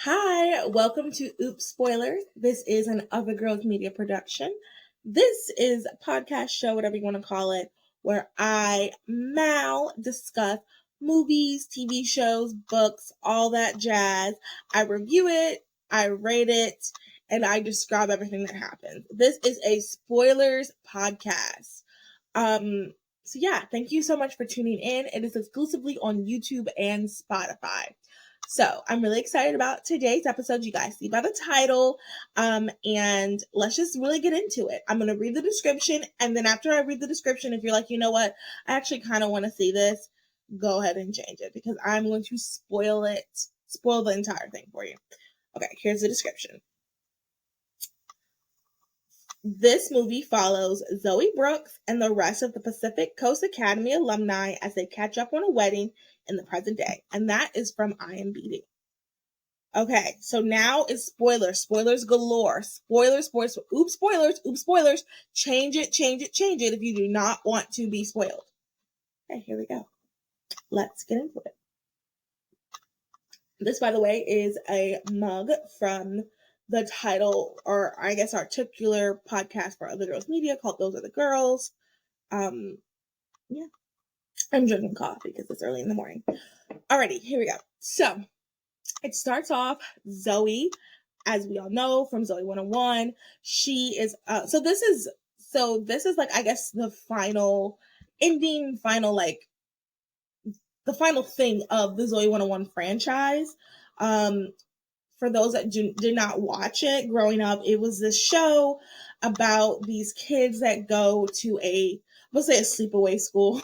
Hi, welcome to Oops Spoilers. This is an Other Girls Media production. This is a podcast show, whatever you want to call it, where I, Mal, discuss movies, TV shows, books, all that jazz. I review it, I rate it, and I describe everything that happens. This is a spoilers podcast. So yeah, thank you so much for tuning in. It is exclusively on YouTube and Spotify. So I'm really excited about today's episode. You guys see by the title. And let's just really get into it. I'm going to read the description. And then after I read the description, if you're like, you know what, I actually kind of want to see this, go ahead and change it because I'm going to spoil the entire thing for you. Okay, here's the description. This movie follows Zoey Brooks and the rest of the Pacific Coast Academy alumni as they catch up on a wedding in the present day. And that is from IMDb. Okay, so now is spoilers galore. Spoilers, oops, spoilers. Change it if you do not want to be spoiled. Okay, here we go. Let's get into it. This, by the way, is a mug from the title, or I guess our titular podcast for Other Girls Media called Those Are the Girls. Yeah. I'm drinking coffee because it's early in the morning. Alrighty, here we go. So, it starts off Zoey, as we all know from Zoey 101. She is, so this is like, I guess the final the final thing of the Zoey 101 franchise. For those that did not watch it growing up, it was this show about these kids that go to a sleepaway school,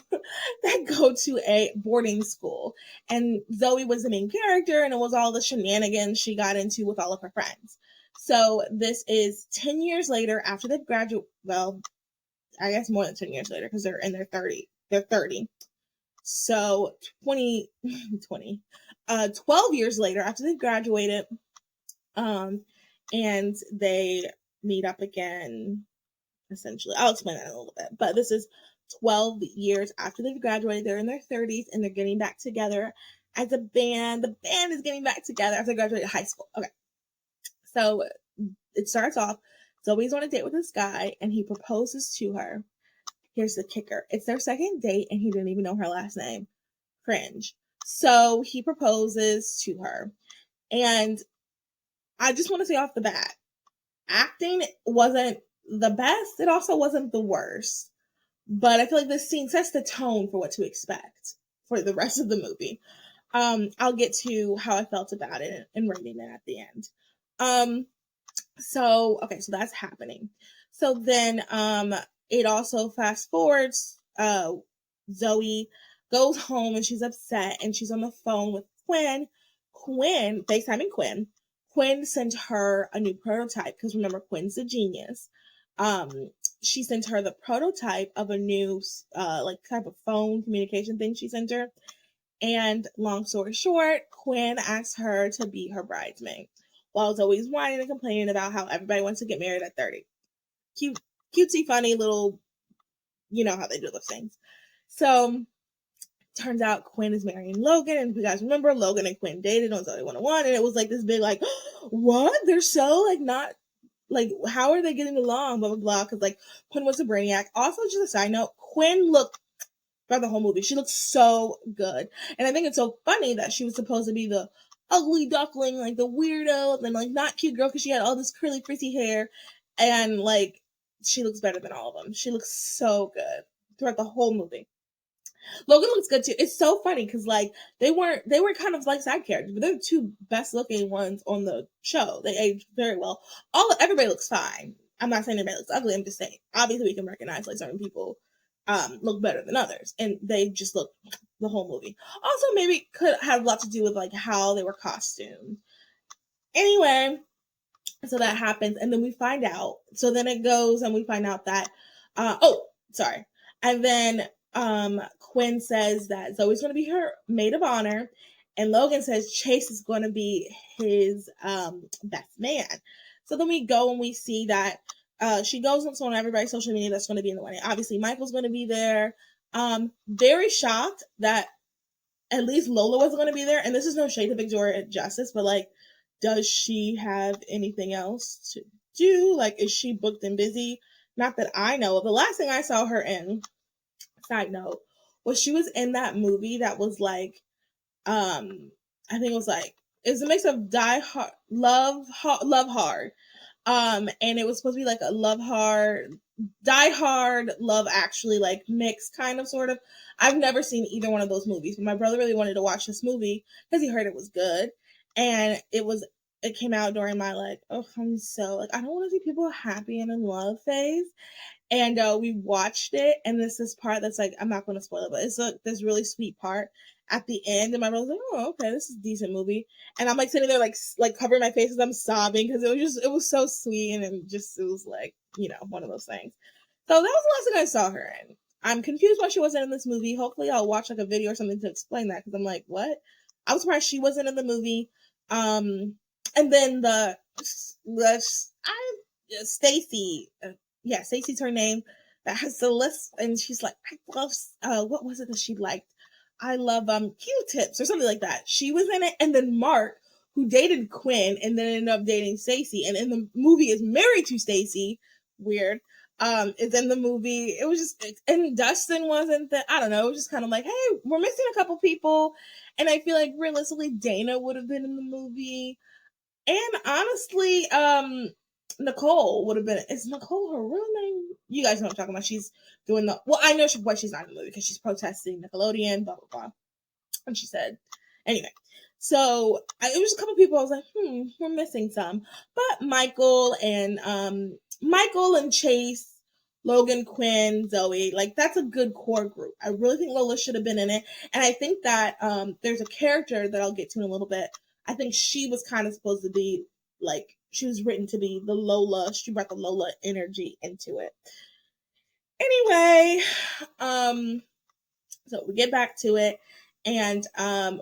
that go to a boarding school. And Zoey was the main character, and it was all the shenanigans she got into with all of her friends. So this is 10 years later after they've graduated. Well, I guess more than 10 years later because they're in their 30. They're 30. So 12 years later after they've graduated, and they meet up again, essentially. I'll explain that in a little bit, but this is 12 years after they've graduated. They're in their 30s and they're getting back together as a band. The band is getting back together after they graduated high school. Okay. So it starts off, Zoey's on a date with this guy and he proposes to her. Here's the kicker. It's their second date and he didn't even know her last name. Cringe. So he proposes to her. And I just want to say off the bat, acting wasn't the best. It also wasn't the worst. But I feel like this scene sets the tone for what to expect for the rest of the movie. I'll get to how I felt about it and rating it at the end. So that's happening. So then it also fast forwards. Zoey goes home and she's upset and she's on the phone with Quinn, FaceTiming Quinn. Quinn sent her a new prototype because remember, Quinn's a genius. She sent her the prototype of a new type of phone communication thing she sent her. And long story short, Quinn asked her to be her bridesmaid while Zoey's whining and complaining about how everybody wants to get married at 30. Cutesy, funny little, you know how they do those things. So turns out Quinn is marrying Logan, and if you guys remember, Logan and Quinn dated on Zoey 101, and it was like this big like, what? They're so like not like, how are they getting along? Blah blah blah. Because like Quinn was a brainiac. Also, just a side note, Quinn looked throughout the whole movie. She looked so good, and I think it's so funny that she was supposed to be the ugly duckling, like the weirdo, and like not cute girl because she had all this curly frizzy hair, and like she looks better than all of them. She looks so good throughout the whole movie. Logan looks good too. It's so funny because like they were kind of like side characters, but they're the two best looking ones on the show. They aged very well. Everybody looks fine. I'm not saying everybody looks ugly. I'm just saying obviously we can recognize like certain people look better than others, and they just look the whole movie. Also, maybe could have a lot to do with like how they were costumed. Anyway, so that happens, and then we find out. So then it goes, and we find out that and then Quinn says that Zoey's going to be her maid of honor, and Logan says Chase is going to be his best man. So then we go and we see that she goes on everybody's social media that's going to be in the wedding. Obviously, Michael's going to be there. Very shocked that at least Lola wasn't going to be there. And this is no shade to Victoria Justice, but like, does she have anything else to do? Like, is she booked and busy? Not that I know of. The last thing I saw her in, side note, was she was in that movie that was like, I think it was like, it was a mix of Die Hard, Love Hard. And it was supposed to be like a Love Hard, Die Hard, Love Actually, like mix kind of sort of. I've never seen either one of those movies, but my brother really wanted to watch this movie because he heard it was good. And it came out during my like, oh, I'm so like, I don't want to see people happy and in love phase. And we watched it, and this part that's like, I'm not going to spoil it, but it's like this really sweet part at the end, and my brother's like, oh, okay, this is a decent movie. And I'm like sitting there like covering my face as I'm sobbing because it was so sweet, and it was like, one of those things. So that was the last thing I saw her in. I'm confused why she wasn't in this movie. Hopefully I'll watch like a video or something to explain that, because I'm like, what? I was surprised she wasn't in the movie. And then Stacy, Stacey's her name, that has the list, and she's like, I love, what was it that she liked? I love Q-tips or something like that. She was in it, and then Mark, who dated Quinn and then ended up dating Stacy, and in the movie is married to Stacy. Weird. Is in the movie. It was just, and Dustin wasn't that. I don't know. It was just kind of like, hey, we're missing a couple people, and I feel like realistically Dana would have been in the movie, and honestly, Nicole would have been. Is Nicole her real name? You guys know what I'm talking about. She's doing I know why she's not in the movie, because she's protesting Nickelodeon, blah, blah, blah. And she said, anyway. So it was a couple people. I was like, we're missing some. But Michael and Chase, Logan, Quinn, Zoey, like that's a good core group. I really think Lola should have been in it. And I think that there's a character that I'll get to in a little bit. I think she was kind of supposed to be like, she was written to be the Lola. She brought the Lola energy into it. Anyway, so we get back to it, and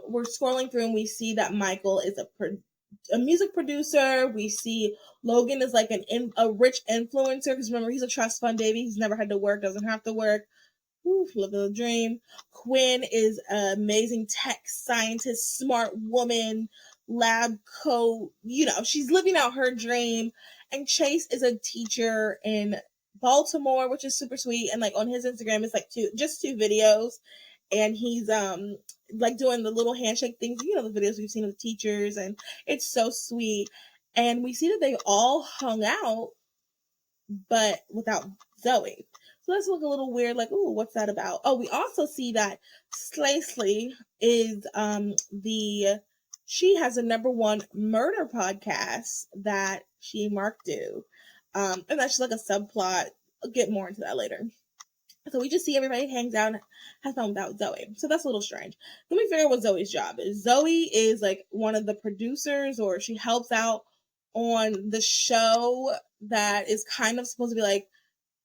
we're scrolling through, and we see that Michael is a music producer. We see Logan is like a rich influencer, because remember, he's a trust fund baby. He's never had to work, doesn't have to work. Living the dream. Quinn is an amazing tech scientist, smart woman, lab coat. She's living out her dream. And Chase is a teacher in Baltimore, which is super sweet. And like on his Instagram, it's like just two videos, and he's like doing the little handshake things. The videos we've seen of the teachers, and it's so sweet. And we see that they all hung out, but without Zoey. So let's look a little weird, like, ooh, what's that about? Oh, we also see that Slacey is she has a #1 murder podcast that she and Mark do. And that's just like a subplot. I'll get more into that later. So we just see everybody hangs out and has fun without Zoey. So that's a little strange. Let me figure out what Zoey's job is. Zoey is like one of the producers, or she helps out on the show that is kind of supposed to be like,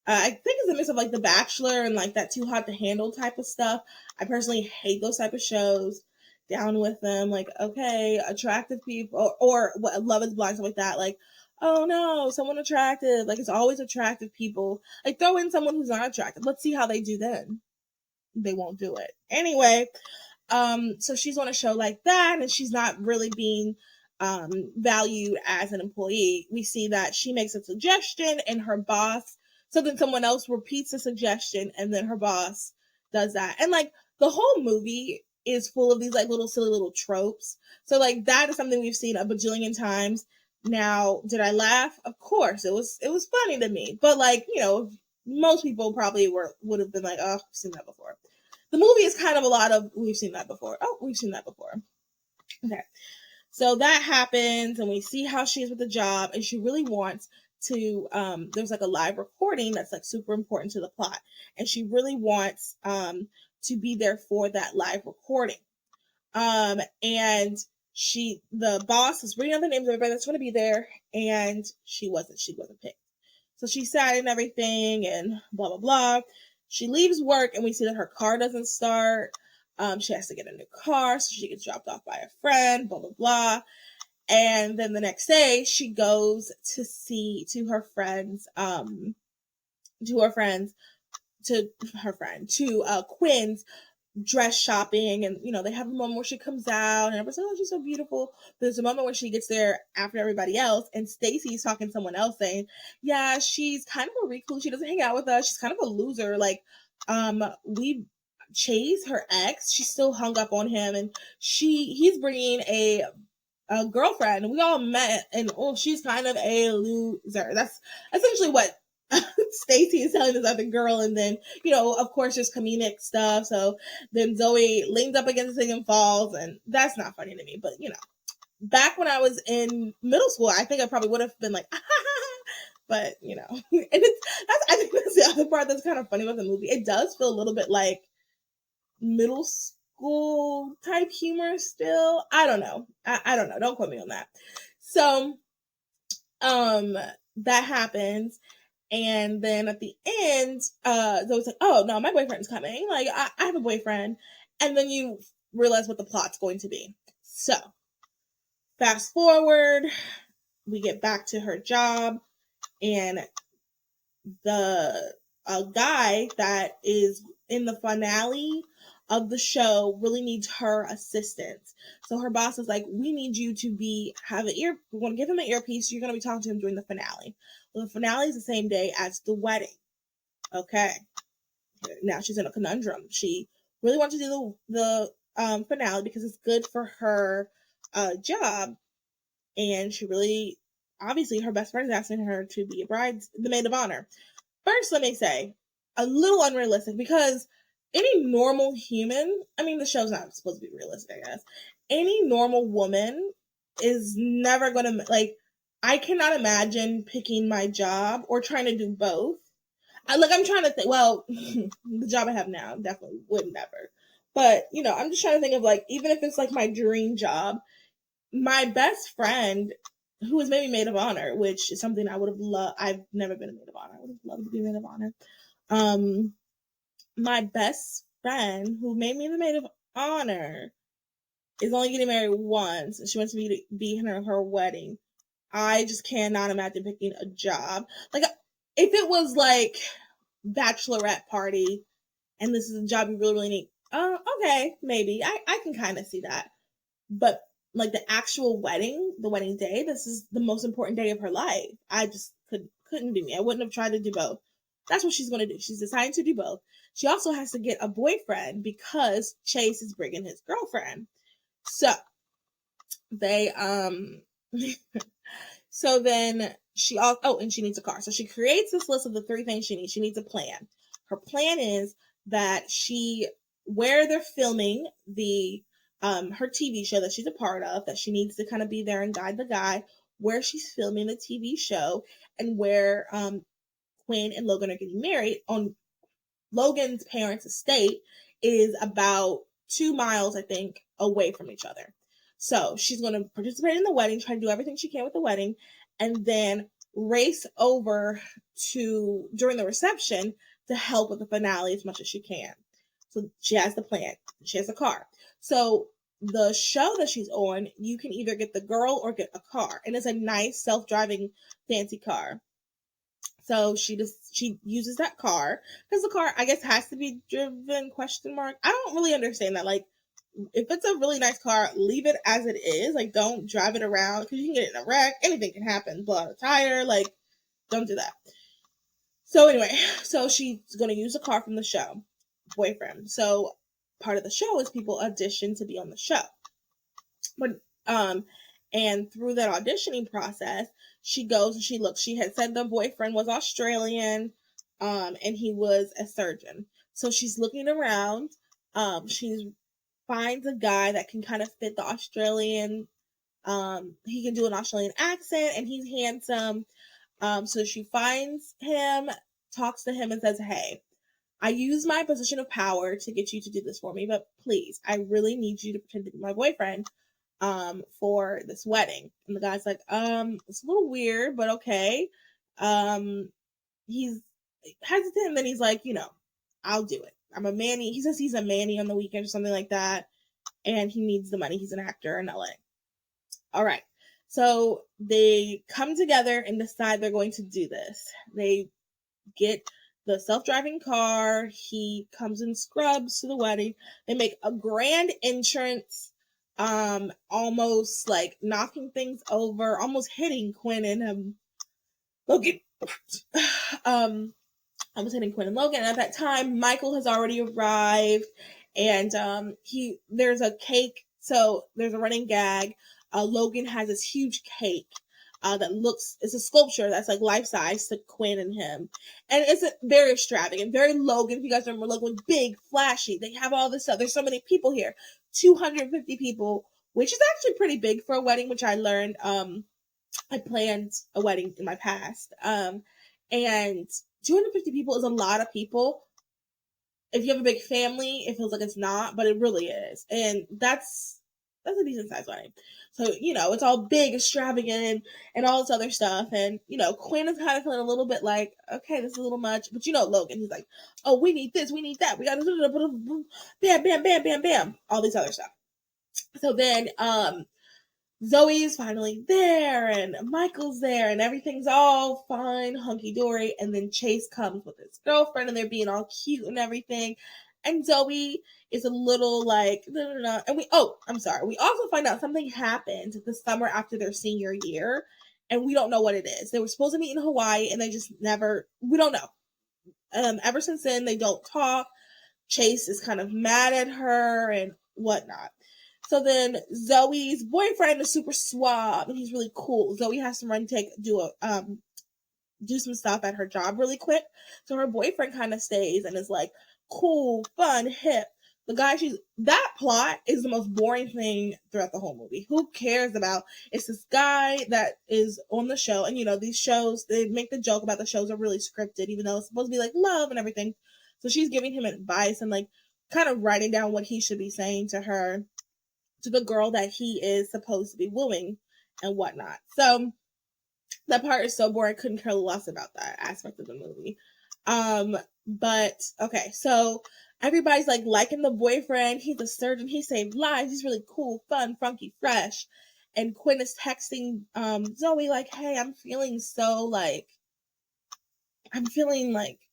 I think it's a mix of like The Bachelor and like that Too Hot to Handle type of stuff. I personally hate those type of shows. Down with them. Like, okay, attractive people, or what, Love is Blind, stuff like that. Like, oh no, someone attractive. Like, it's always attractive people. Like, throw in someone who's not attractive. Let's see how they do then. They won't do it. Anyway, so she's on a show like that, and she's not really being valued as an employee. We see that she makes a suggestion, and her boss, so then someone else repeats the suggestion, and then her boss does that. And like the whole movie is full of these like little silly little tropes. So like that is something we've seen a bajillion times. Now, did I laugh? Of course, it was funny to me. But like, most people probably would have been like, oh, I've seen that before. The movie is kind of a lot of, we've seen that before. Oh, we've seen that before. Okay. So that happens, and we see how she is with the job, and she really wants to, there's like a live recording that's like super important to the plot, and she really wants to be there for that live recording. And the boss is reading out the names of everybody that's going to be there, and she wasn't picked. So she's sad and everything, and blah, blah, blah. She leaves work, and we see that her car doesn't start. She has to get a new car, so she gets dropped off by a friend, blah, blah, blah. And then the next day, she goes to her friend's Quinn's dress shopping, and they have a moment where she comes out and everyone's like, oh, she's so beautiful. There's a moment where she gets there after everybody else, and Stacy's talking to someone else saying, yeah, she's kind of a recluse, she doesn't hang out with us, she's kind of a loser, like we Chase, her ex, she's still hung up on him, and he's bringing a girlfriend, and we all met, and she's kind of a loser. That's essentially what Stacy is telling this other girl, and then of course there's comedic stuff. So then Zoey leans up against the thing and falls, and that's not funny to me. But back when I was in middle school, I think I probably would have been like, but and I think that's the other part that's kind of funny about the movie. It does feel a little bit like middle school type humor still. I don't know. I don't know. Don't quote me on that. So, that happens. And then at the end, Zoe's like, oh no, my boyfriend's coming. Like, I have a boyfriend. And then you realize what the plot's going to be. So, fast forward, we get back to her job, and the guy that is in the finale of the show really needs her assistance. So her boss is like, we need you to we're going to give him an earpiece. You're going to be talking to him during the finale. Well, the finale is the same day as the wedding. Okay. Now she's in a conundrum. She really wants to do the finale because it's good for her job. And she really, obviously her best friend is asking her to be the maid of honor. First, let me say, a little unrealistic, because any normal human, I mean, the show's not supposed to be realistic, I guess. Any normal woman is never going to, like, I cannot imagine picking my job or trying to do both. I'm trying to think, well, the job I have now definitely would never. But, I'm just trying to think of, like, even if it's, like, my dream job, my best friend, who was maybe maid of honor, which is something I would have loved. I've never been a maid of honor. I would have loved to be a maid of honor. My best friend, who made me the maid of honor, is only getting married once. She wants me to be in her wedding. I just cannot imagine picking a job. Like, if it was like bachelorette party, and this is a job you really, really need, okay, maybe. I can kind of see that. But like the actual wedding, the wedding day, this is the most important day of her life. I just couldn't do me. I wouldn't have tried to do both. That's what she's going to do. She's deciding to do both. She also has to get a boyfriend because Chase is bringing his girlfriend. So they, so then and she needs a car. So she creates this list of the 3 things she needs. She needs a plan. Her plan is that where they're filming her TV show that she's a part of, that she needs to kind of be there and guide the guy, where she's filming the TV show, and where Quinn and Logan are getting married. On Logan's parents' estate is about 2 miles, I think, away from each other. So she's going to participate in the wedding, try to do everything she can with the wedding, and then race over during the reception to help with the finale as much as she can. So she has the plan. She has a car. So the show that she's on, you can either get the girl or get a car. And it's a nice self-driving fancy car. So she uses that car, because the car, I guess, has to be driven, ? I don't really understand that. Like, if it's a really nice car, leave it as it is. Like, don't drive it around, because you can get in a wreck. Anything can happen. Blow out a tire. Like, don't do that. So anyway, so she's going to use a car from the show. Boyfriend. So part of the show is people audition to be on the show. But and through that auditioning process, she goes and she looks. She had said the boyfriend was Australian, and he was a surgeon. So she's looking around. She finds a guy that can kind of fit the Australian. He can do an Australian accent, and he's handsome. So she finds him, talks to him, and says, "Hey, I use my position of power to get you to do this for me, but please, I really need you to pretend to be my boyfriend for this wedding." And the guy's like, it's a little weird, but okay. He's hesitant, and then he's like, I'll do it. I'm a manny. He says he's a manny on the weekend or something like that, and he needs the money. He's an actor in LA. All right. So they come together and decide they're going to do this. They get the self-driving car. He comes in scrubs to the wedding. They make a grand entrance, almost like knocking things over, almost hitting Quinn and Logan. I was hitting Quinn and Logan. And at that time, Michael has already arrived, and there's a cake. So there's a running gag. Logan has this huge cake it's a sculpture that's like life size to Quinn and him, and it's very extravagant, very Logan. If you guys remember, Logan was big, flashy. They have all this stuff. There's so many people here, 250 people, which is actually pretty big for a wedding. Which I learned. I planned a wedding in my past, and 250 people is a lot of people. If you have a big family, it feels like it's not, but it really is. And that's a decent sized wedding. So, it's all big, extravagant, and all this other stuff. And, Quinn is kind of feeling a little bit like, okay, this is a little much. But, Logan, he's like, oh, we need this, we need that. We got to bam, bam, bam, bam, bam. All these other stuff. So then, Zoey's finally there, and Michael's there, and everything's all fine, hunky-dory, and then Chase comes with his girlfriend, and they're being all cute and everything, and Zoey is a little like, no, and we also find out something happened the summer after their senior year, and we don't know what it is. They were supposed to meet in Hawaii, and they just we don't know. Ever since then, they don't talk. Chase is kind of mad at her and whatnot. So then Zoey's boyfriend is super suave and he's really cool. Zoey has to do some stuff at her job really quick. So her boyfriend kind of stays and is like cool, fun, hip. That plot is the most boring thing throughout the whole movie. Who cares about? It's this guy that is on the show, and these shows, they make the joke about the shows are really scripted, even though it's supposed to be like love and everything. So she's giving him advice and like kind of writing down what he should be saying to her, to the girl that he is supposed to be wooing and whatnot. So that part is so boring. I couldn't care less about that aspect of the movie. But okay, so everybody's like liking the boyfriend. He's a surgeon. He saved lives. He's really cool, fun, funky, fresh. And Quinn is texting Zoey like, hey, I'm feeling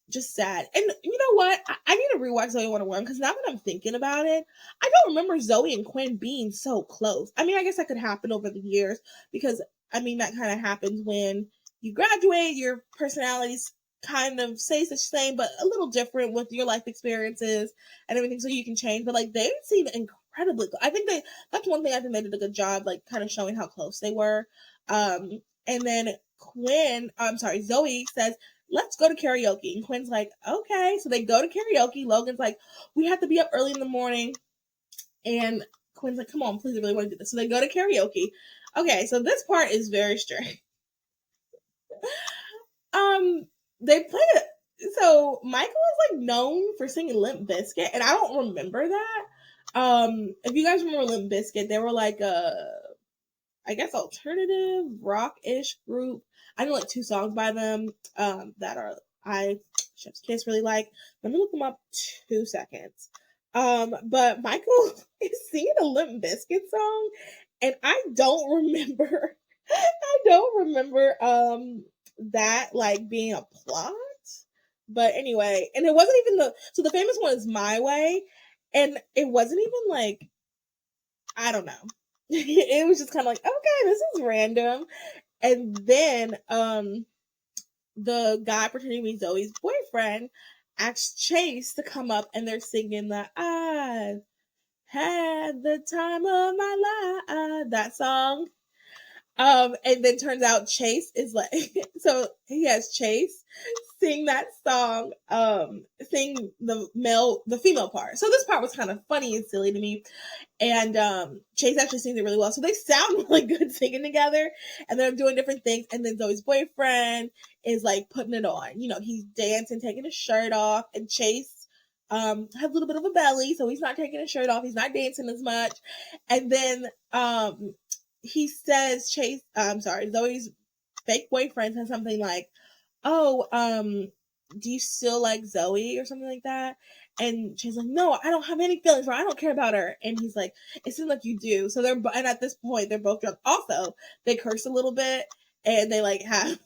just sad. And you know what? I need to rewatch Zoey 101 because now that I'm thinking about it, I don't remember Zoey and Quinn being so close. I mean, I guess that could happen over the years because, that kind of happens when you graduate, your personalities kind of stay the same, but a little different with your life experiences and everything, so you can change. But, they seem incredibly close. I think that's one thing I think they did a good job, kind of showing how close they were. And then Zoey says, let's go to karaoke. And Quinn's like, okay. So they go to karaoke. Logan's like, we have to be up early in the morning. And Quinn's like, come on, please, I really want to do this. So they go to karaoke. Okay, so this part is very strange. They play it. So Michael is known for singing Limp Bizkit, and I don't remember that. If you guys remember Limp Bizkit, they were I guess alternative rock-ish group. I know 2 songs by them that Chef's Kiss really like. Let me look them up 2 seconds. But Michael is singing a Limp Bizkit song, and I don't remember that being a plot. But anyway, and it wasn't even the famous one is My Way, and it wasn't even I don't know. It was just kind of okay, this is random. And then the guy pretending to be Zoey's boyfriend asks Chase to come up, and they're singing the I've had the time of my life, that song. And then turns out Chase is so he has Chase sing that song, sing the female part. So this part was kind of funny and silly to me. And Chase actually sings it really well. So they sound really good singing together, and they're doing different things. And then Zoey's boyfriend is putting it on. He's dancing, taking his shirt off, and Chase has a little bit of a belly, so he's not taking his shirt off. He's not dancing as much. And then he says Zoey's fake boyfriend says something like, oh, do you still like Zoey or something like that? And she's like, no, I don't have any feelings for her. I don't care about her. And he's like, it seems like you do. So and at this point, they're both drunk. Also, they curse a little bit, and they have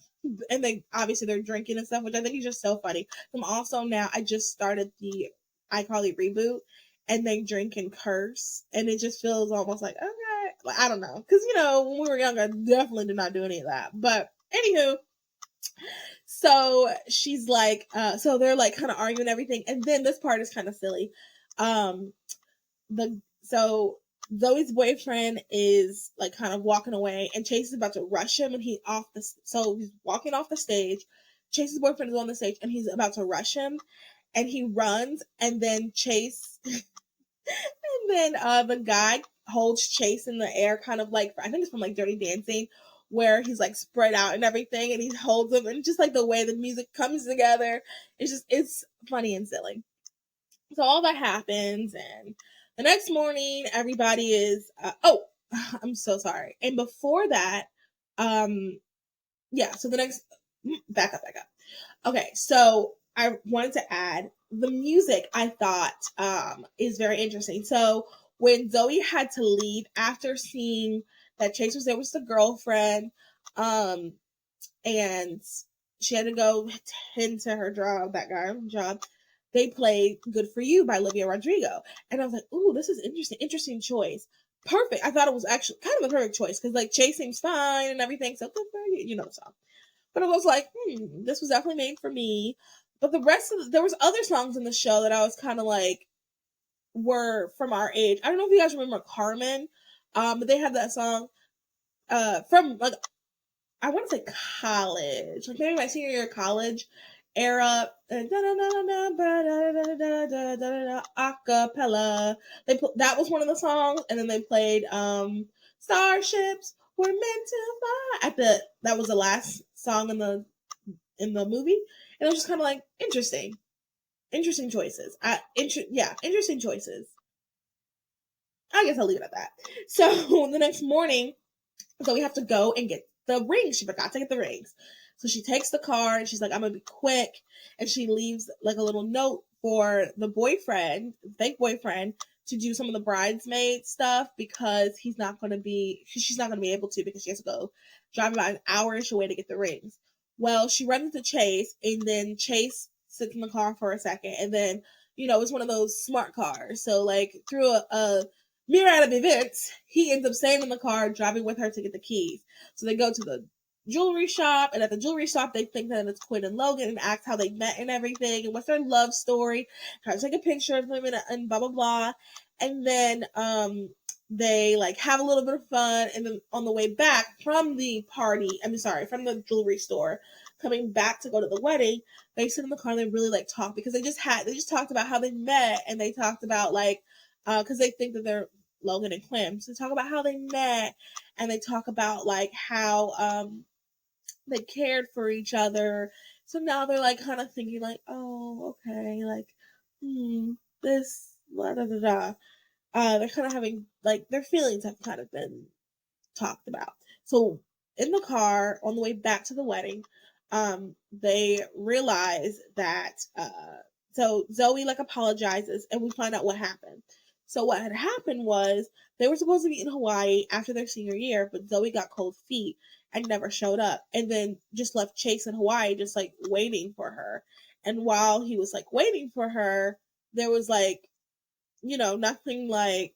and they obviously they're drinking and stuff, which I think is just so funny. Also now I just started the iCarly reboot, and they drink and curse, and it just feels almost like okay, like, I don't know, because when we were younger, I definitely did not do any of that. But anywho, so she's like, so they're like kind of arguing everything, and then this part is kind of silly. So Zoe's boyfriend is like kind of walking away, and Chase is about to rush him, and he's walking off the stage. Chase's boyfriend is on the stage, and he's about to rush him, and he runs, and then Chase, and then the guy holds Chase in the air, kind of like I think it's from like Dirty Dancing, where he's like spread out and everything, and he holds him, and just like the way the music comes together, it's funny and silly. So all that happens, and the next morning, everybody is, I'm so sorry. And before that, so the next, back up. Okay, so I wanted to add the music I thought is very interesting. So when Zoey had to leave after seeing that Chase was there with the girlfriend, and she had to go tend to her job, they played Good For You by Olivia Rodrigo. And I was like, ooh, this is interesting choice. Perfect. I thought it was actually kind of a perfect choice, because like Chase seems fine and everything, so good for you, the song. But I was like, this was definitely made for me. But the rest of there was other songs in the show that I was kind of like were from our age. I don't know if you guys remember Carmen, but they had that song from like I want to say college, like maybe my senior year of college era. Acapella. That was one of the songs, and then they played "Starships Were Meant to Fly." That was the last song in the movie, and it was just kind of like interesting choices. Interesting choices. I guess I'll leave it at that. So the next morning, so we have to go and get the rings. She forgot to get the rings. So she takes the car, and she's like, I'm going to be quick. And she leaves like a little note for the fake boyfriend, to do some of the bridesmaid stuff, because she's not going to be able to, because she has to go drive about an hour-ish away to get the rings. Well, she runs into Chase, and then Chase sits in the car for a second, and then, it's one of those smart cars. So like through a myriad of events, he ends up staying in the car, driving with her to get the keys. So they go to the jewelry shop, and at the jewelry shop, they think that it's Quinn and Logan, and ask how they met and everything, and what's their love story. Try to take a picture of them and blah blah blah. And then they like have a little bit of fun, and then on the way back from the from the jewelry store, coming back to go to the wedding, they sit in the car and they really like talk, because they just talked about how they met, and they talked about like because they think that they're Logan and Clem. So they talk about how they met, and they talk about like how they cared for each other. So now they're like kind of thinking like, oh, okay, like, this, blah, da, da, da. They're kind of having like their feelings have kind of been talked about. So in the car on the way back to the wedding, they realize that so Zoey like apologizes, and we find out what happened. So what had happened was they were supposed to be in Hawaii after their senior year, but Zoey got cold feet and never showed up, and then just left Chase in Hawaii, just like waiting for her. And while he was like waiting for her, there was like, nothing like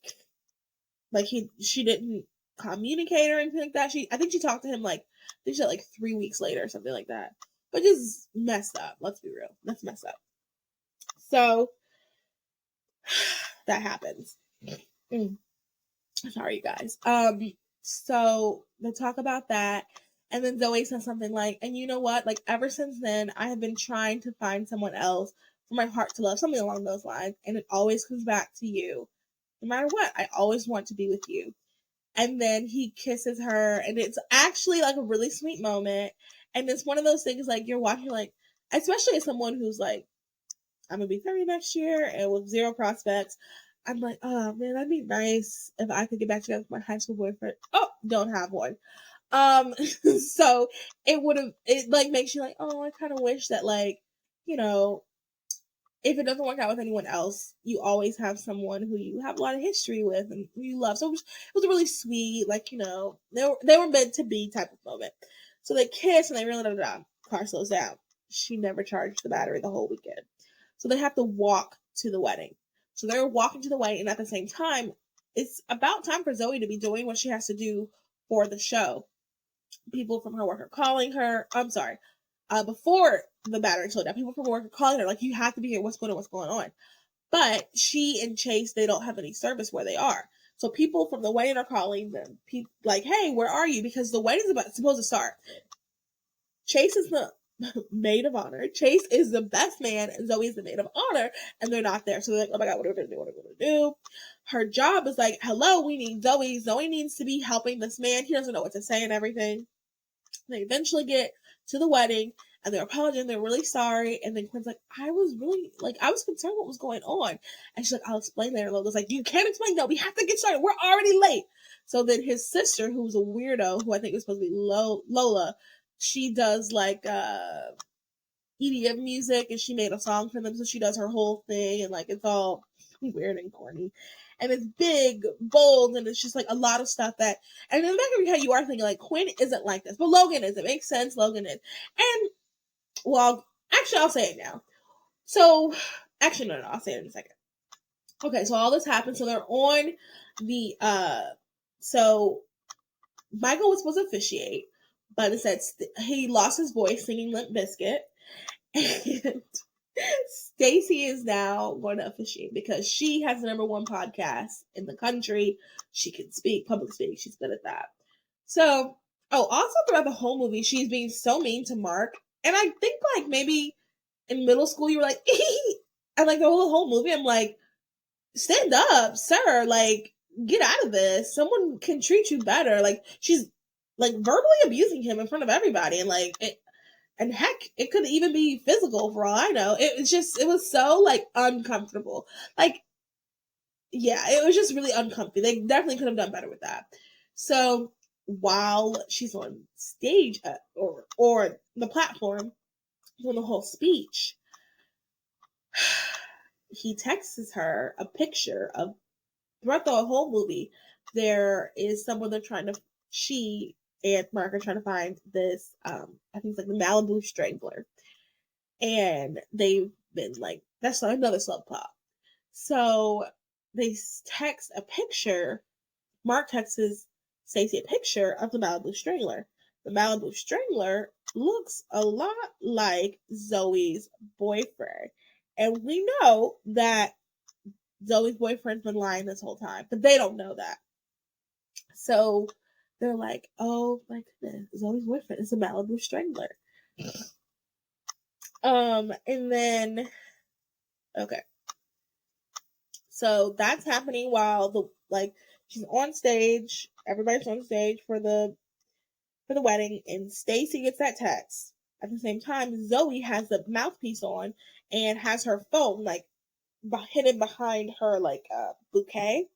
she didn't communicate or anything like that. I think she talked to him like, I think she said like 3 weeks later or something like that. But just messed up. Let's be real. That's messed up. So that happens. Sorry, you guys. So they talk about that, and then Zoey says something like, and you know what? Like, ever since then, I have been trying to find someone else for my heart to love, something along those lines, and it always comes back to you. No matter what, I always want to be with you. And then he kisses her, and it's actually like a really sweet moment. And it's one of those things like you're watching, like, especially as someone who's like, I'm gonna be 30 next year and with zero prospects. I'm like, oh man, that'd be nice if I could get back together with my high school boyfriend. Oh, don't have one. So it like makes you like, oh, I kind of wish that like, if it doesn't work out with anyone else, you always have someone who you have a lot of history with and who you love. So it was a really sweet, like, they were meant to be type of moment. So they kiss and they really car slows down. She never charged the battery the whole weekend. So they have to walk to the wedding. So they're walking to the wedding, and at the same time, it's about time for Zoey to be doing what she has to do for the show. People from her work are calling her. I'm sorry. Before the battery slowed down, people from work are calling her, like, you have to be here. What's going on? But she and Chase, they don't have any service where they are. So people from the wedding are calling them, like, hey, where are you? Because the wedding's supposed to start. Chase is the maid of honor. Chase is the best man, and Zoey is the maid of honor, and they're not there. So they're like, oh my God, what are we going to do? What are we going to do? Her job is like, hello, we need Zoey. Zoey needs to be helping this man. He doesn't know what to say and everything. They eventually get to the wedding, and they're apologizing. They're really sorry. And then Quinn's like, I was concerned what was going on. And she's like, I'll explain later. Logan's like, you can't explain. No, we have to get started. We're already late. So then his sister, who's a weirdo, who I think is supposed to be Lola, she does like EDM music, and she made a song for them. So she does her whole thing, and like it's all weird and corny. And it's big, bold, and it's just like a lot of stuff that, and in the back of your head, you are thinking like, Quinn isn't like this, but Logan is. It makes sense. Logan is. And, well, actually, I'll say it now. So, actually, no, I'll say it in a second. Okay, so all this happened. So they're on the, so Michael was supposed to officiate, but it said he lost his voice singing Limp Bizkit. And Stacey is now going to officiate because she has the #1 podcast in the country. She can speak, public speak. She's good at that. So, also throughout the whole movie, she's being so mean to Mark. And I think like maybe in middle school you were like, and like the whole movie, I'm like, stand up, sir. Like, get out of this. Someone can treat you better. Like, she's like verbally abusing him in front of everybody, and like and heck, it could even be physical for all I know. It was so like uncomfortable. Like, yeah, it was just really uncomfortable. They definitely could have done better with that. So while she's on stage or the platform doing the whole speech, he texts her a picture of, throughout the whole movie, there is someone she and Mark are trying to find this, I think it's like the Malibu Strangler. And they've been like, that's another subplot. So they text a picture, Mark texts Stacey a picture of the Malibu Strangler. The Malibu Strangler looks a lot like Zoey's boyfriend. And we know that Zoey's boyfriend's been lying this whole time, but they don't know that. So they're like, oh my goodness, Zoey's boyfriend is a Malibu Strangler. And then, okay. So that's happening while she's on stage, everybody's on stage for the wedding, and Stacey gets that text. At the same time, Zoey has the mouthpiece on and has her phone like hidden behind her like bouquet,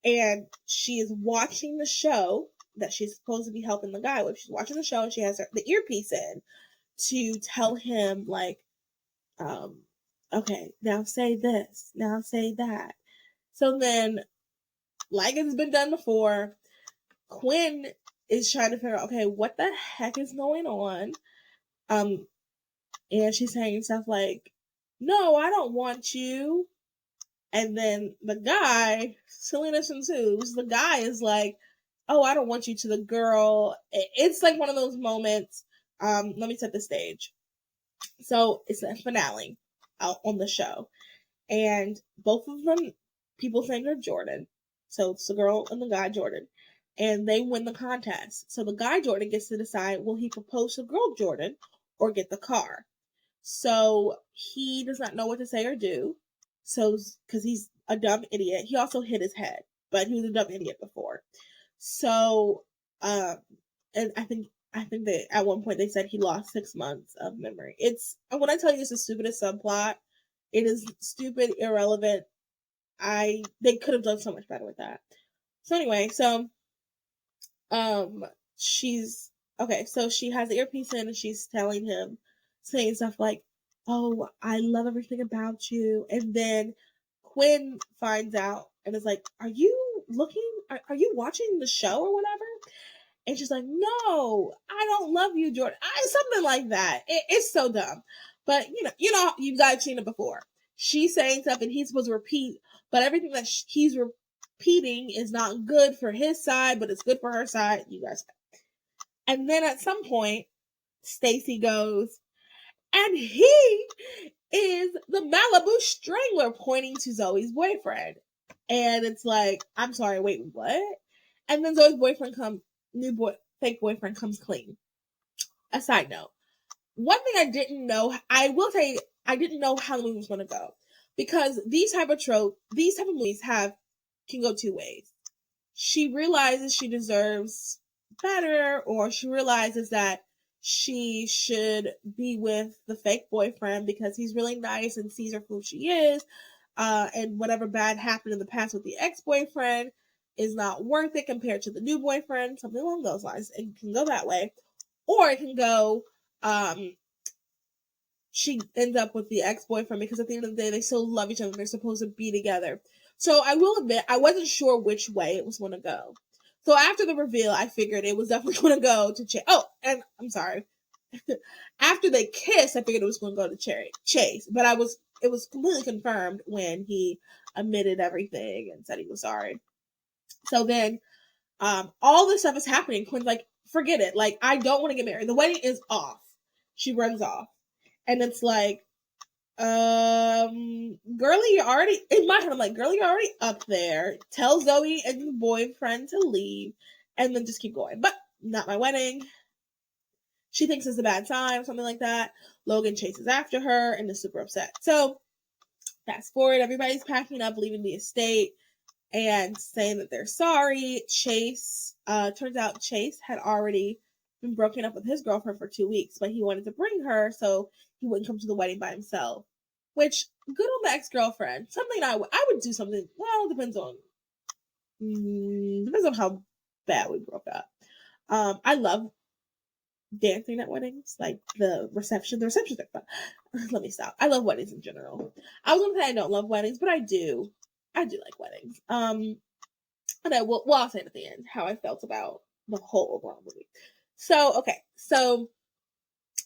and she is watching the show that she's supposed to be helping the guy with. She's watching the show, and she has the earpiece in to tell him like, okay, now say this, now say that. So then, like it's been done before, Quinn is trying to figure out, okay, what the heck is going on? And she's saying stuff like, no, I don't want you. And then the guy, silliness ensues. The guy is like, oh, I don't want you to the girl. It's like one of those moments. Let me set the stage. So it's a finale out on the show. And both of them, people think are Jordan. So it's the girl and the guy, Jordan. And they win the contest. So the guy, Jordan, gets to decide, will he propose to girl Jordan or get the car? So he does not know what to say or do. So, because he's a dumb idiot. He also hit his head, but he was a dumb idiot before. So, and I think that at one point they said he lost 6 months of memory. When I tell you it's the stupidest subplot, it is stupid, irrelevant. They could have done so much better with that. So anyway, so so she has the earpiece in and she's telling him, saying stuff like, oh, I love everything about you. And then Quinn finds out and is like, are you watching the show or whatever? And she's like, no, I don't love you, Jordan. Something like that. It's so dumb. But you guys seen it before. She's saying stuff and he's supposed to repeat, but everything that he's repeating is not good for his side, but it's good for her side. You guys. And then at some point, Stacy goes, and he is the Malibu Strangler, pointing to Zoey's boyfriend. And it's like, I'm sorry, wait, what? And then Zoey's fake boyfriend comes clean. A side note. One thing I didn't know, I will say, I didn't know how the movie was going to go. Because these type of movies can go two ways. She realizes she deserves better, or she realizes that she should be with the fake boyfriend because he's really nice and sees her for who she is, and whatever bad happened in the past with the ex-boyfriend is not worth it compared to the new boyfriend, something along those lines. It can go that way. Or it can go, she ends up with the ex-boyfriend because at the end of the day, they still love each other. They're supposed to be together. So I will admit, I wasn't sure which way it was going to go. So after the reveal, I figured it was definitely going to go to Chase. Oh, and I'm sorry. After they kissed, I figured it was going to go to Chase. But it was completely confirmed when he admitted everything and said he was sorry. So then, all this stuff is happening. Quinn's like, forget it. Like, I don't want to get married. The wedding is off. She runs off. And it's like, girlie, you're already, in my head, I'm like, girlie, you're already up there. Tell Zoey and your boyfriend to leave, and then just keep going. But not my wedding. She thinks it's a bad time, something like that. Logan chases after her and is super upset. So, fast forward, everybody's packing up, leaving the estate, and saying that they're sorry. Chase, turns out Chase had already been broken up with his girlfriend for 2 weeks, but he wanted to bring her so he wouldn't come to the wedding by himself. Which, good on the ex-girlfriend. Something I would do something. Well, depends on how bad we broke up. I love dancing at weddings, like the receptions are fun. Let me stop. I love weddings in general. I was gonna say I don't love weddings, but I do. I do like weddings. And I'll say it at the end how I felt about the whole overall movie. So, okay. So,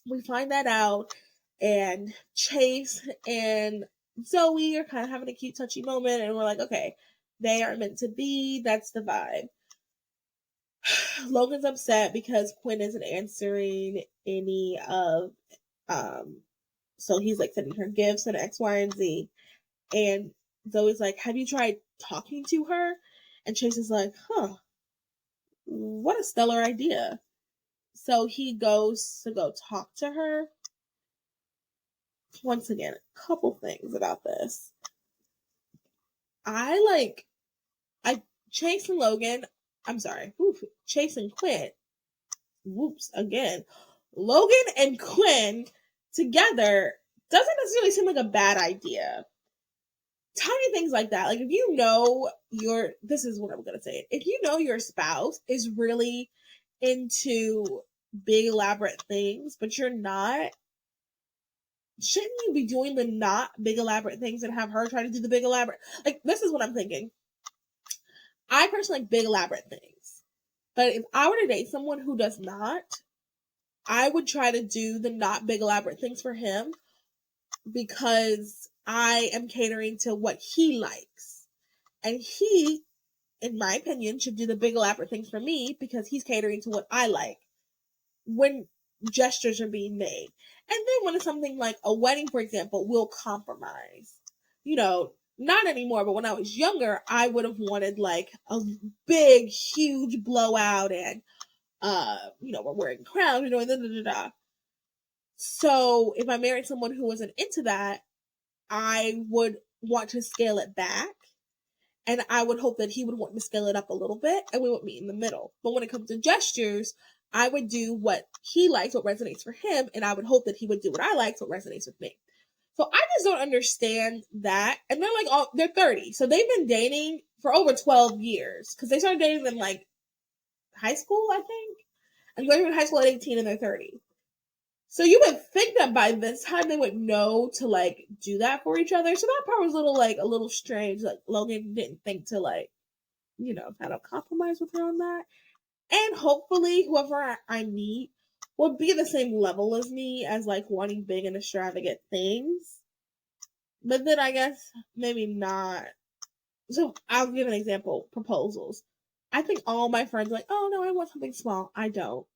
we find that out, and Chase and Zoey are kind of having a cute, touchy moment, and we're like, okay, they are meant to be. That's the vibe. Logan's upset because Quinn isn't answering any of, so he's like sending her gifts and X, Y, and Z. And Zoey's like, have you tried talking to her? And Chase is like, what a stellar idea. So he goes to go talk to her. Once again, a couple things about this. Chase and Logan, Chase and Quinn. Whoops, again. Logan and Quinn together doesn't necessarily seem like a bad idea. Tiny things like that. Like, if you know this is what I'm going to say. If you know your spouse is really into big elaborate things, but you're not, shouldn't you be doing the not big elaborate things and have her try to do the big elaborate? Like, this is what I'm thinking. I personally like big elaborate things. But if I were to date someone who does not, I would try to do the not big elaborate things for him because I am catering to what he likes. And he, in my opinion, should do the big elaborate things for me because he's catering to what I like when gestures are being made. And then when it's something like a wedding, for example, we'll compromise. Not anymore, but when I was younger, I would have wanted like a big, huge blowout and, we're wearing crowns, we're doing da-da-da-da. So if I married someone who wasn't into that, I would want to scale it back. And I would hope that he would want to scale it up a little bit and we would meet in the middle. But when it comes to gestures, I would do what he likes, what resonates for him. And I would hope that he would do what I like, what resonates with me. So I just don't understand that. And they're like, they're 30. So they've been dating for over 12 years. Because they started dating in like high school, I think. And graduated high school at 18 and they're 30. So you would think that by this time they would know to like do that for each other. So that part was a little strange. Like Logan didn't think to like, kind of compromise with her on that. And hopefully whoever I meet will be the same level as me as like wanting big and extravagant things. But then I guess maybe not. So I'll give an example. Proposals. I think all my friends are like, oh no, I want something small. I don't.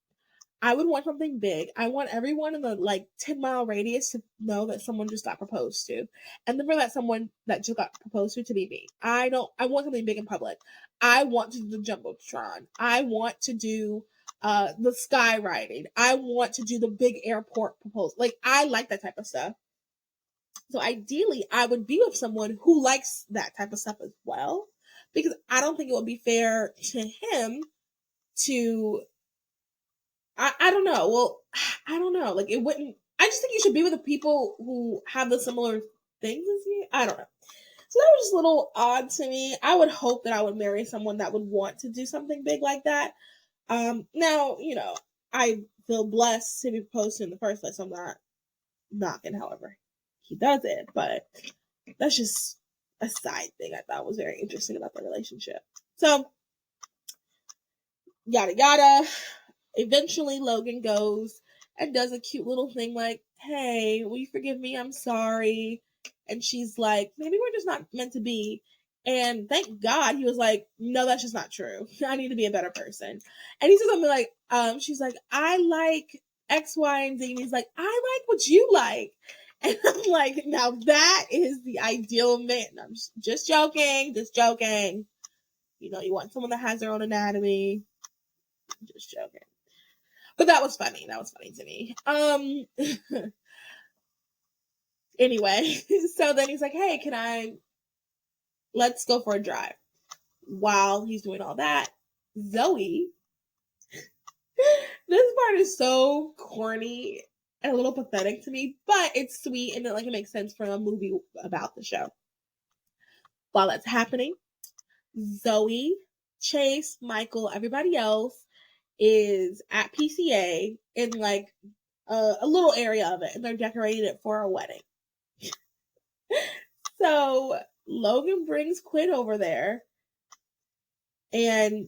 I would want something big. I want everyone in the like 10-mile radius to know that someone just got proposed to. And then for that someone that just got proposed to be me. I want something big in public. I want to do the Jumbotron. I want to do the sky riding. I want to do the big airport proposal. Like I like that type of stuff. So ideally I would be with someone who likes that type of stuff as well. Because I don't think it would be fair to him to I don't know. Well, I don't know. Like it wouldn't. I just think you should be with the people who have the similar things as you. I don't know. So that was just a little odd to me. I would hope that I would marry someone that would want to do something big like that. Now I feel blessed to be proposed to in the first place. I'm not knocking, however, he does it, but that's just a side thing I thought was very interesting about the relationship. So yada yada. Eventually, Logan goes and does a cute little thing like, hey, will you forgive me? I'm sorry. And she's like, maybe we're just not meant to be. And thank God he was like, no, that's just not true. I need to be a better person. And he says something like, she's like, I like X, Y, and Z. And he's like, I like what you like. And I'm like, now that is the ideal man. I'm just joking, just joking. You want someone that has their own anatomy. Just joking. But that was funny. That was funny to me. Anyway, so then he's like, hey, let's go for a drive. While he's doing all that, Zoey, this part is so corny and a little pathetic to me, but it's sweet and it makes sense for a movie about the show. While that's happening, Zoey, Chase, Michael, everybody else is at PCA in a little area of it, and they're decorating it for a wedding. So Logan brings Quinn over there, and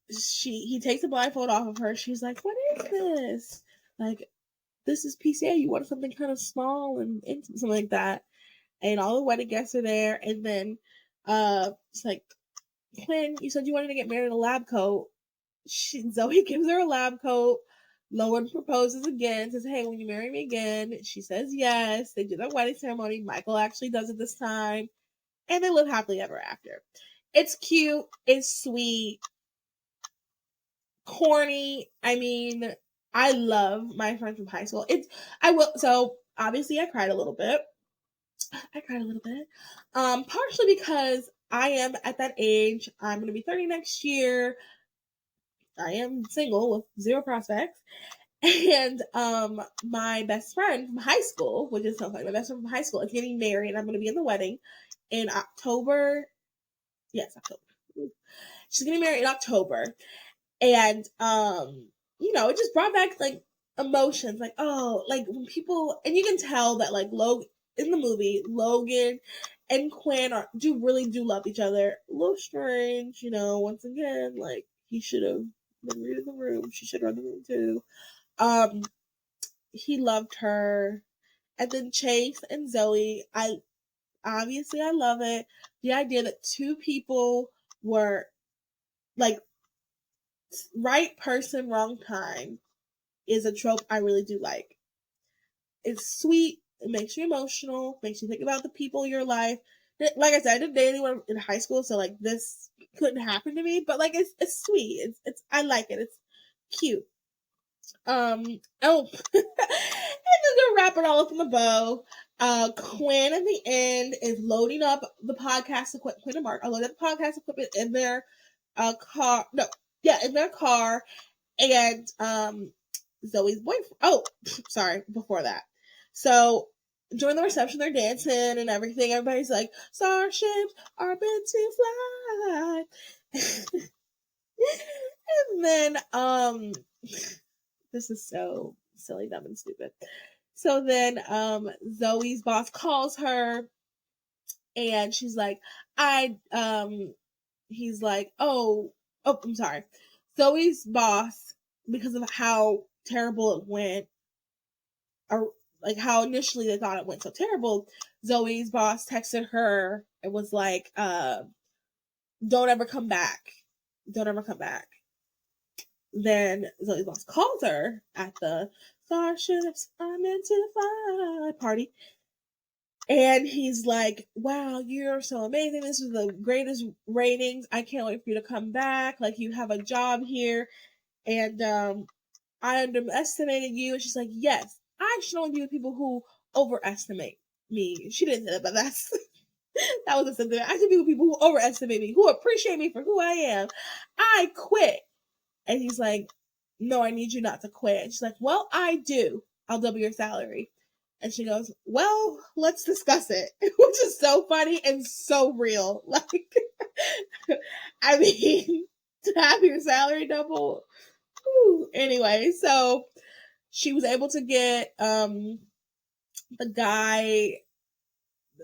he takes a blindfold off of her. She's like, "What is this? This is PCA. You want something kind of small and intimate, something like that." And all the wedding guests are there, and then it's like, Quinn, you said you wanted to get married in a lab coat. Zoey gives her a lab coat. Logan proposes again, says, hey, will you marry me again? She says yes. They do their wedding ceremony. Michael actually does it this time. And they live happily ever after. It's cute. It's sweet. Corny. I mean, I love my friend from high school. So obviously I cried a little bit. Partially because I am at that age. I'm going to be 30 next year. I am single with zero prospects. And my best friend from high school, which is so funny, my best friend from high school is getting married, and I'm going to be in the wedding in October. Yes, October. She's getting married in October. And, it just brought back, emotions. When people, and you can tell that, Logan, in the movie, Logan and Quinn really do love each other. A little strange, once again, he should have been reading the room. She should run the room too. He loved her. And then Chase and Zoey, I love it. The idea that two people were right person, wrong time is a trope I really do like. It's sweet. It makes you emotional. Makes you think about the people in your life. Like I said, I didn't date anyone in high school, so this couldn't happen to me. But it's sweet. It's I like it. It's cute. And then to wrap it all up in the bow, Quinn at the end is loading up the podcast equipment. Quinn and Mark are loading up the podcast equipment in their car. No, yeah, in their car. And Zoey's boyfriend. Oh, sorry, before that. So during the reception, they're dancing and everything. Everybody's like, "Starships are meant to fly." And then this is so silly, dumb, and stupid. So then Zoey's boss calls her, and she's like, he's like, oh, I'm sorry. Zoe's boss, because of how terrible it went, or like how initially they thought it went so terrible, Zoe's boss texted her and was like, don't ever come back. Don't ever come back. Then Zoe's boss calls her at the Starships Are Meant to Fly party. And he's like, wow, you're so amazing. This is the greatest ratings. I can't wait for you to come back. Like, you have a job here. And I underestimated you. And she's like, yes, I should only be with people who overestimate me. She didn't say that, but that's that was a sentiment. I should be with people who overestimate me, who appreciate me for who I am. I quit. And he's like, no, I need you not to quit. And she's like, well, I do. I'll double your salary. And she goes, well, let's discuss it. Which is so funny and so real. Like, I mean, to have your salary double. Whew. Anyway, so she was able to get the guy,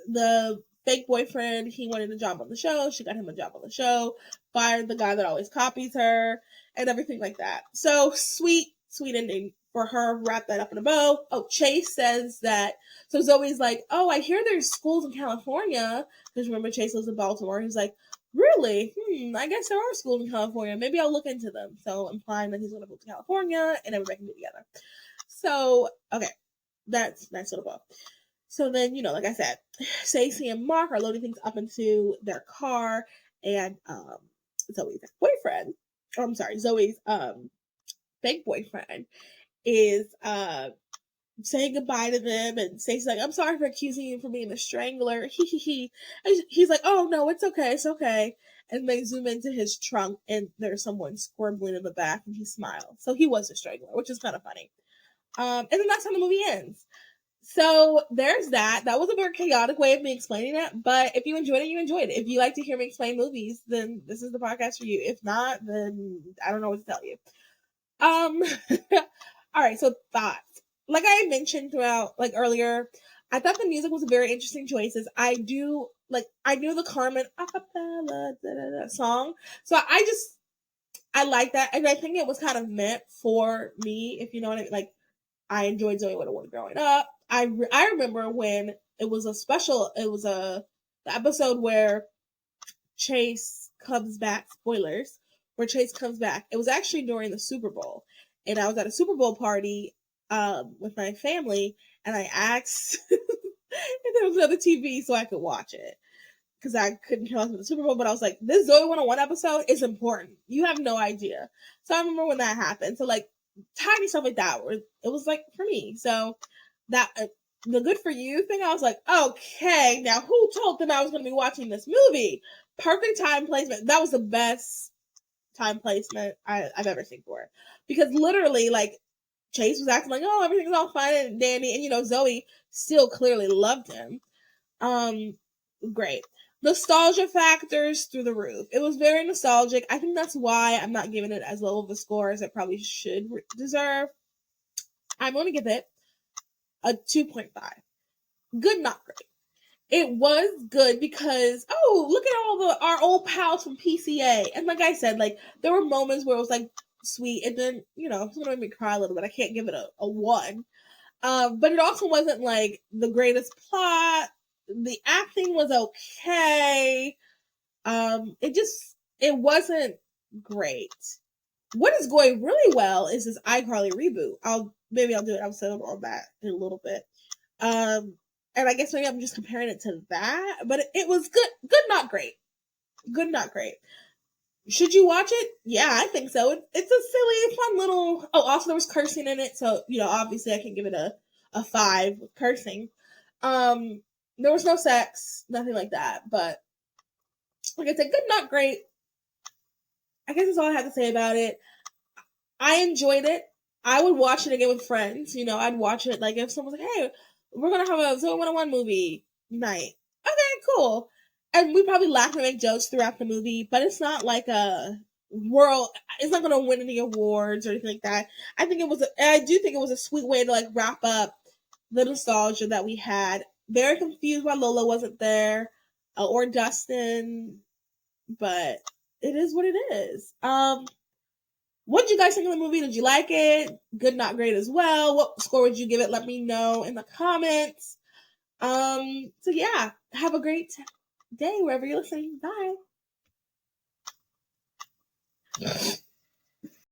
the fake boyfriend, he wanted a job on the show. She got him a job on the show. Fired the guy that always copies her and everything like that. So sweet ending for her. Wrap that up in a bow. Oh, Chase says that. So Zoe's like, oh, I hear there's schools in California. Because remember, Chase lives in Baltimore. He's like, really? I guess there are schools in California. Maybe I'll look into them. So implying that he's going to go to California and everybody can be together. So, okay. That's nice little bow. So then, like I said, Stacey and Mark are loading things up into their car, and Zoe's boyfriend, or I'm sorry, Zoe's fake boyfriend is saying goodbye to them, and Stacey's like, I'm sorry for accusing you for being a strangler. He's like, oh no, it's okay. And they zoom into his trunk, and there's someone squirming in the back, and he smiles. So he was a strangler, which is kind of funny. And then that's how the movie ends. So there's that. That was a very chaotic way of me explaining it, but if you enjoyed it, you enjoyed it. If you like to hear me explain movies, then this is the podcast for you. If not, then I don't know what to tell you. All right, so thoughts. Like I mentioned throughout, like earlier, I thought the music was very interesting choices. I knew the Carmen acapella song, so I like that, and I think it was kind of meant for me, if you know what I mean. Like, I enjoyed Zoey What a Woman growing up. I remember when it was the episode where Chase comes back, spoilers, where Chase comes back. It was actually during the Super Bowl, and I was at a Super Bowl party with my family, and I asked if there was another TV so I could watch it, because I couldn't care less about the Super Bowl, but I was like, this Zoey 101 episode is important. You have no idea. So I remember when that happened. So, like, tiny stuff like that, where it was, like, for me. So that, the good for you thing, I was like, okay, now who told them I was going to be watching this movie? Perfect time placement. That was the best time placement I've ever seen for it. Because literally, like, Chase was acting like, oh, everything's all fine and dandy. And, Zoey still clearly loved him. Great. Nostalgia factors through the roof. It was very nostalgic. I think that's why I'm not giving it as low of a score as it probably should deserve. I'm going to give it a 2.5. Good, not great. It was good because, look at our old pals from PCA. And like I said, like, there were moments where it was, like, sweet. And then, it's going to make me cry a little bit. I can't give it a 1. But it also wasn't, like, the greatest plot. The acting was okay. It wasn't great. What is going really well is this iCarly reboot. I'll do an episode on that in a little bit. And I guess maybe I'm just comparing it to that, but it was good, not great. Good, not great. Should you watch it? Yeah, I think so. It's a silly, fun little. Oh, also there was cursing in it, so obviously I can give it a 5 with cursing. There was no sex, nothing like that, but like I said, good, not great. I guess that's all I have to say about it. I enjoyed it. I would watch it again with friends. I'd watch it, like, if someone's like, hey, we're going to have a Zoey 101 movie night. Okay, cool. And we probably laugh and make jokes throughout the movie, but it's not like it's not going to win any awards or anything like that. I do think it was a sweet way to, like, wrap up the nostalgia that we had. Very confused why Lola wasn't there, or Dustin, but it is what it is. what did you guys think of the movie? Did you like it? Good, not great as well. What score would you give it? Let me know in the comments. So yeah, have a great day wherever you're listening. Bye.